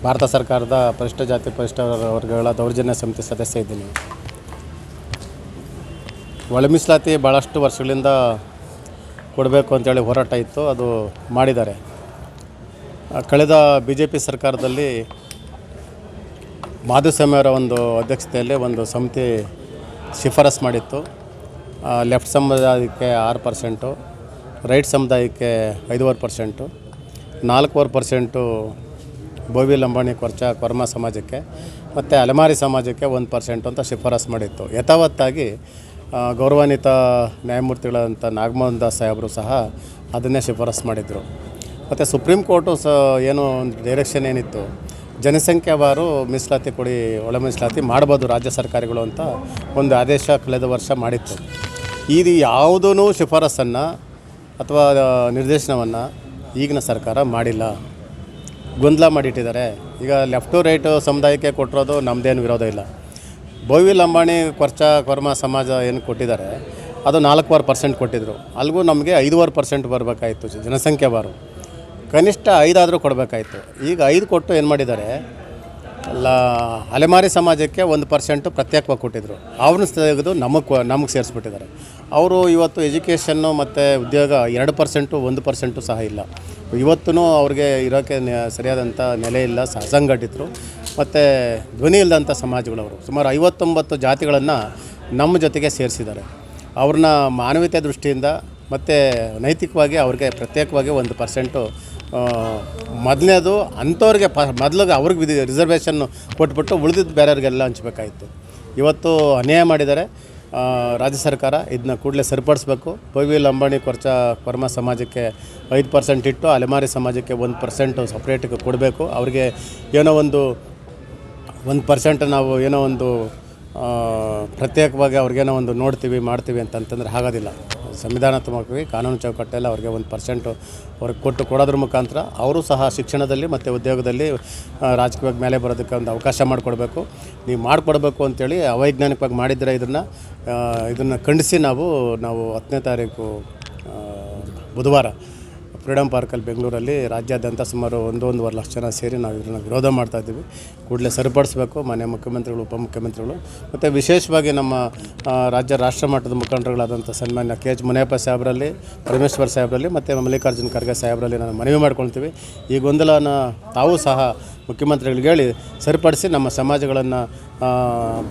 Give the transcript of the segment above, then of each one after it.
ಭಾರತ ಸರ್ಕಾರದ ಪರಿಶಿಷ್ಟ ಜಾತಿ ಪರಿಶಿಷ್ಟ ವರ್ಗಗಳ ದೌರ್ಜನ್ಯ ಸಮಿತಿ ಸದಸ್ಯ ಇದ್ದೀನಿ. ಒಳ ಮೀಸಲಾತಿ ಭಾಳಷ್ಟು ವರ್ಷಗಳಿಂದ ಕೊಡಬೇಕು ಅಂತೇಳಿ ಹೋರಾಟ ಇತ್ತು, ಅದು ಮಾಡಿದ್ದಾರೆ. ಕಳೆದ BJP ಸರ್ಕಾರದಲ್ಲಿ ಮಾಧುಸ್ವಾಮಿ ಅವರ ಒಂದು ಅಧ್ಯಕ್ಷತೆಯಲ್ಲಿ ಒಂದು ಸಮಿತಿ ಶಿಫಾರಸು ಮಾಡಿತ್ತು. ಲೆಫ್ಟ್ ಸಮುದಾಯಕ್ಕೆ 6%, ರೈಟ್ ಸಮುದಾಯಕ್ಕೆ 5.5%, 4.5% ಬೋವಿ ಲಂಬಾಣಿ ಕೊರ್ಮ ಸಮಾಜಕ್ಕೆ ಮತ್ತು ಅಲೆಮಾರಿ ಸಮಾಜಕ್ಕೆ 1% ಅಂತ ಶಿಫಾರಸು ಮಾಡಿತ್ತು. ಯಥಾವತ್ತಾಗಿ ಗೌರವಾನ್ವಿತ ನ್ಯಾಯಮೂರ್ತಿಗಳಂಥ ನಾಗಮೋಹನ್ ದಾಸ್ ಸಾಹೇಬರು ಸಹ ಅದನ್ನೇ ಶಿಫಾರಸು ಮಾಡಿದರು. ಮತ್ತು ಸುಪ್ರೀಂ ಕೋರ್ಟು ಏನು ಒಂದು ಡೈರೆಕ್ಷನ್ ಏನಿತ್ತು, ಜನಸಂಖ್ಯಾವಾರು ಮೀಸಲಾತಿ ಕೊಡಿ, ಒಳ ಮೀಸಲಾತಿ ಮಾಡ್ಬೋದು ರಾಜ್ಯ ಸರ್ಕಾರಗಳು ಅಂತ ಒಂದು ಆದೇಶ ಕಳೆದ ವರ್ಷ ಮಾಡಿತ್ತು. ಇದು ಯಾವುದೂ ಶಿಫಾರಸನ್ನು ಅಥವಾ ನಿರ್ದೇಶನವನ್ನು ಈಗಿನ ಸರ್ಕಾರ ಮಾಡಿಲ್ಲ, ಗೊಂದಲ ಮಾಡಿಟ್ಟಿದ್ದಾರೆ. ಈಗ ಲೆಫ್ಟು ರೈಟು ಸಮುದಾಯಕ್ಕೆ ಕೊಟ್ಟಿರೋದು ನಮ್ಮದೇನು ವಿರೋಧ ಇಲ್ಲ. ಬೋವಿ ಲಂಬಾಣಿ ಕೊರ್ಮ ಸಮಾಜ ಏನು ಕೊಟ್ಟಿದ್ದಾರೆ ಅದು 4.5% ಕೊಟ್ಟಿದ್ದರು. ಅಲ್ಲಿಗೂ ನಮಗೆ 5.5% ಬರಬೇಕಾಯಿತು ಜನಸಂಖ್ಯಾವಾರು, ಕನಿಷ್ಠ 5 ಆದರೂ ಕೊಡಬೇಕಾಯಿತು. ಈಗ 5 ಕೊಟ್ಟು ಏನು ಮಾಡಿದ್ದಾರೆ, ಅಲೆಮಾರಿ ಸಮಾಜಕ್ಕೆ 1% ಪ್ರತ್ಯೇಕವಾಗಿ ಕೊಟ್ಟಿದ್ದರು. ಅವ್ರನ್ನ ತೆಗೆದು ನಮಗೆ ಸೇರಿಸ್ಬಿಟ್ಟಿದ್ದಾರೆ. ಅವರು ಇವತ್ತು ಎಜುಕೇಷನ್ನು ಮತ್ತು ಉದ್ಯೋಗ 2%, 1% ಸಹ ಇಲ್ಲ. ಇವತ್ತೂ ಅವ್ರಿಗೆ ಇರೋಕ್ಕೆ ಸರಿಯಾದಂಥ ನೆಲೆ ಇಲ್ಲ. ಅಸಂಘಟಿತರು ಮತ್ತು ಧ್ವನಿ ಇಲ್ಲದಂಥ ಸಮಾಜಗಳವರು ಸುಮಾರು 59 ಜಾತಿಗಳನ್ನು ನಮ್ಮ ಜೊತೆಗೆ ಸೇರಿಸಿದ್ದಾರೆ. ಅವ್ರನ್ನ ಮಾನವೀಯತೆ ದೃಷ್ಟಿಯಿಂದ ಮತ್ತು ನೈತಿಕವಾಗಿ ಅವ್ರಿಗೆ ಪ್ರತ್ಯೇಕವಾಗಿ 1% ಮೊದಲನೇದು ಅಂಥವ್ರಿಗೆ ಮೊದಲಿಗೆ ಅವ್ರಿಗೆ ರಿಸರ್ವೇಷನ್ನು ಕೊಟ್ಬಿಟ್ಟು ಉಳಿದಿದ್ದು ಬೇರೆಯವ್ರಿಗೆಲ್ಲ ಹಂಚ್ಬೇಕಾಯಿತು. ಇವತ್ತು ಅನ್ಯಾಯ ಮಾಡಿದ್ದಾರೆ ರಾಜ್ಯ ಸರ್ಕಾರ. ಇದನ್ನ ಕೂಡಲೇ ಸರಿಪಡಿಸ್ಬೇಕು. ಬೋವಿ ಲಂಬಾಣಿ ಕೊರ್ಮ ಸಮಾಜಕ್ಕೆ 5% ಇಟ್ಟು ಅಲೆಮಾರಿ ಸಮಾಜಕ್ಕೆ 1% ಸಪ್ರೇಟಿಗೆ ಕೊಡಬೇಕು. ಅವ್ರಿಗೆ ಏನೋ ಒಂದು 1% ನಾವು ಏನೋ ಒಂದು ಪ್ರತ್ಯೇಕವಾಗಿ ಅವ್ರಿಗೇನೋ ಒಂದು ನೋಡ್ತೀವಿ ಮಾಡ್ತೀವಿ ಅಂತಂದರೆ ಆಗೋದಿಲ್ಲ. ಸಂವಿಧಾನಾತ್ಮಕವಾಗಿ ಕಾನೂನು ಚೌಕಟ್ಟಲ್ಲಿ ಅವ್ರಿಗೆ 1% ಅವ್ರಿಗೆ ಕೊಡೋದ್ರ ಮುಖಾಂತರ ಅವರು ಸಹ ಶಿಕ್ಷಣದಲ್ಲಿ ಮತ್ತು ಉದ್ಯೋಗದಲ್ಲಿ ರಾಜಕೀಯವಾಗಿ ಮೇಲೆ ಬರೋದಕ್ಕೆ ಒಂದು ಅವಕಾಶ ಮಾಡಿಕೊಡ್ಬೇಕು. ನೀವು ಮಾಡಿಕೊಡ್ಬೇಕು ಅಂಥೇಳಿ ಅವೈಜ್ಞಾನಿಕವಾಗಿ ಮಾಡಿದರೆ ಇದನ್ನು ಖಂಡಿಸಿ ನಾವು 10ನೇ ತಾರೀಕು ಬುಧವಾರ ಫ್ರೀಡಮ್ ಪಾರ್ಕಲ್ಲಿ ಬೆಂಗಳೂರಲ್ಲಿ ರಾಜ್ಯಾದ್ಯಂತ ಸುಮಾರು 1.5 ಲಕ್ಷ ಜನ ಸೇರಿ ನಾವು ಇದನ್ನು ವಿರೋಧ ಮಾಡ್ತಾಯಿದ್ದೀವಿ. ಕೂಡಲೇ ಸರಿಪಡಿಸಬೇಕು ಮಾನ್ಯ ಮುಖ್ಯಮಂತ್ರಿಗಳು, ಉಪಮುಖ್ಯಮಂತ್ರಿಗಳು ಮತ್ತು ವಿಶೇಷವಾಗಿ ನಮ್ಮ ರಾಷ್ಟ್ರ ಮಟ್ಟದ ಮುಖಂಡರುಗಳಾದಂಥ ಸನ್ಮಾನ್ಯ KH ಮುನಿಯಪ್ಪ ಸಾಹೇಬರಲ್ಲಿ, ಪರಮೇಶ್ವರ್ ಸಾಹೇಬರಲ್ಲಿ ಮತ್ತು ಮಲ್ಲಿಕಾರ್ಜುನ ಖರ್ಗೆ ಸಾಹೇಬರಲ್ಲಿ ನಾನು ಮನವಿ ಮಾಡ್ಕೊಳ್ತೀವಿ. ಈ ಗೊಂದಲನ ತಾವು ಸಹ ಮುಖ್ಯಮಂತ್ರಿಗಳಿಗೆ ಹೇಳಿ ಸರಿಪಡಿಸಿ ನಮ್ಮ ಸಮಾಜಗಳನ್ನು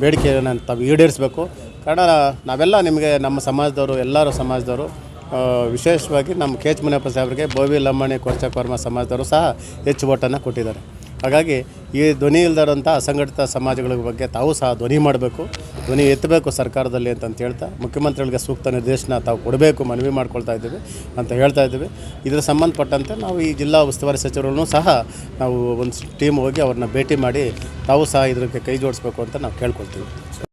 ಬೇಡಿಕೆಯನ್ನು ತಾವು ಈಡೇರಿಸಬೇಕು. ಕಾರಣ ನಾವೆಲ್ಲ ನಿಮಗೆ ನಮ್ಮ ಸಮಾಜದವರು, ಎಲ್ಲರೂ ಸಮಾಜದವರು, ವಿಶೇಷವಾಗಿ ನಮ್ಮ KH ಮುನಿಯಪ್ಪ ಸಾಹೇಬರಿಗೆ ಬೋವಿ ಲಂಬಾಣಿ ಕೊರ್ಮ ಸಮಾಜದವರು ಸಹ ಹೆಚ್ಚು ಓಟನ್ನು ಕೊಟ್ಟಿದ್ದಾರೆ. ಹಾಗಾಗಿ ಈ ಧ್ವನಿ ಇಲ್ಲದಂಥ ಅಸಂಘಟಿತ ಸಮಾಜಗಳ ಬಗ್ಗೆ ತಾವು ಸಹ ಧ್ವನಿ ಮಾಡಬೇಕು, ಧ್ವನಿ ಎತ್ತಬೇಕು ಸರ್ಕಾರದಲ್ಲಿ ಅಂತ ಹೇಳ್ತಾ ಮುಖ್ಯಮಂತ್ರಿಗಳಿಗೆ ಸೂಕ್ತ ನಿರ್ದೇಶನ ತಾವು ಕೊಡಬೇಕು ಮನವಿ ಮಾಡ್ಕೊಳ್ತಾ ಇದ್ದೀವಿ ಅಂತ ಹೇಳ್ತಾ ಇದ್ದೀವಿ. ಇದರ ಸಂಬಂಧಪಟ್ಟಂತೆ ನಾವು ಈ ಜಿಲ್ಲಾ ಉಸ್ತುವಾರಿ ಸಚಿವರನ್ನು ಸಹ ನಾವು ಒಂದು ಟೀಮ್ ಹೋಗಿ ಅವ್ರನ್ನ ಭೇಟಿ ಮಾಡಿ ತಾವು ಸಹ ಇದಕ್ಕೆ ಕೈ ಜೋಡಿಸ್ಬೇಕು ಅಂತ ನಾವು ಕೇಳ್ಕೊಳ್ತೀವಿ.